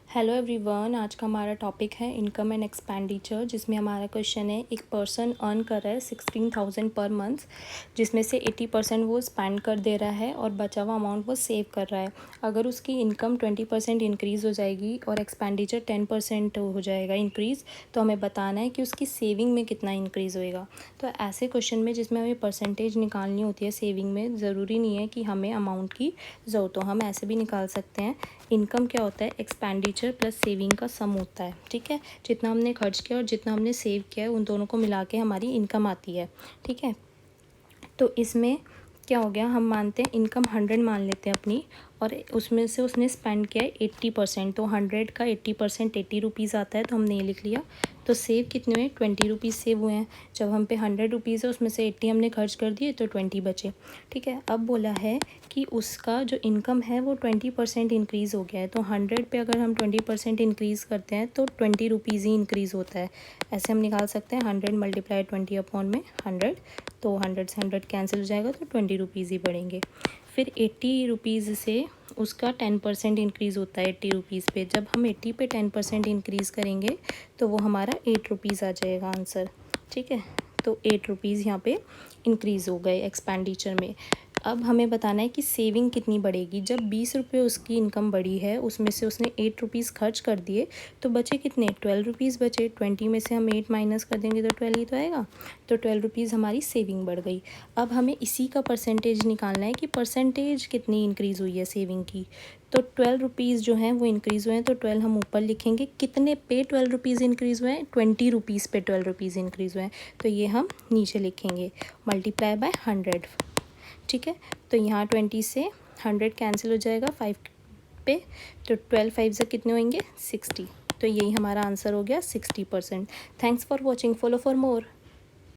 Hello everyone, आज का हमारा टॉपिक है इनकम एंड एक्सपेंडिचर, जिसमें हमारा क्वेश्चन है एक पर्सन अर्न कर रहा है 16,000 पर मंथ, जिसमें से 80% वो स्पेंड कर दे रहा है और बचा हुआ अमाउंट वो सेव कर रहा है। अगर उसकी इनकम 20% इंक्रीज़ हो जाएगी और एक्सपेंडिचर 10% हो जाएगा इंक्रीज़, तो हमें बताना है कि उसकी सेविंग में कितना इंक्रीज़ होएगा। तो ऐसे क्वेश्चन में जिसमें हमें परसेंटेज निकालनी होती है सेविंग में, ज़रूरी नहीं है कि हमें अमाउंट की ज़रूरत हो, हम ऐसे भी निकाल सकते हैं। इनकम क्या होता है? एक्सपेंडिचर प्लस सेविंग का सम होता है। ठीक है, जितना हमने खर्च किया और जितना हमने सेव किया है उन दोनों को मिला के हमारी इनकम आती है। ठीक है, तो इसमें क्या हो गया, हम मानते हैं इनकम 100 मान लेते हैं अपनी, और उसमें से उसने स्पेंड किया है 80%, तो 100 का 80% 80 रुपीज़ आता है, तो हमने ये लिख लिया। तो सेव कितने हुए? 20 रुपीज़ सेव हुए हैं। जब हम पे 100 रुपीज़ है, उसमें से 80 हमने खर्च कर दिए तो 20 बचे। ठीक है, अब बोला है कि उसका जो इनकम है वो 20% इंक्रीज़ हो गया है, तो 100 पे अगर हम 20% इंक्रीज़ करते हैं तो 20 रुपीज़ ही इंक्रीज़ होता है। ऐसे हम निकाल सकते हैं 100 मल्टीप्लाई 20 अपॉन में 100, तो 100 से 100 कैंसिल हो जाएगा तो 20 रुपीज़ ही बढ़ेंगे। फिर 80 रुपीज़ से उसका 10% इंक्रीज़ होता है 80 रुपीज़ पे। जब हम 80 पे 10% इंक्रीज़ करेंगे तो वो हमारा 8 रुपीज़ आ जाएगा आंसर। ठीक है, तो 8 रुपीज़ यहाँ पे इंक्रीज़ हो गए एक्सपेंडिचर में। अब हमें बताना है कि सेविंग कितनी बढ़ेगी। जब 20 रुपये उसकी इनकम बढ़ी है, उसमें से उसने 8 रुपीज़ खर्च कर दिए, तो बचे कितने? 12 रुपीज़ बचे। 20 में से हम 8 माइनस कर देंगे तो 12 ही तो आएगा, तो 12 रुपीज़ हमारी सेविंग बढ़ गई। अब हमें इसी का परसेंटेज निकालना है कि परसेंटेज कितनी इंक्रीज़ हुई है सेविंग की। तो 12 रुपीज़ जो हैं वो इंक्रीज़ हुए हैं, तो 12 हम ऊपर लिखेंगे। कितने पे 12 रुपीज़ इंक्रीज़ हुए हैं? 20 रुपीज़ पे 12 रुपीज़ इंक्रीज़ हुए हैं, तो ये हम नीचे लिखेंगे मल्टीप्लाई बाय 100। ठीक है, तो यहाँ 20 से 100 कैंसिल हो जाएगा 5 पे, तो 12 5 से कितने होंगे? 60। तो यही हमारा आंसर हो गया 60%। Thanks for watching, follow for more.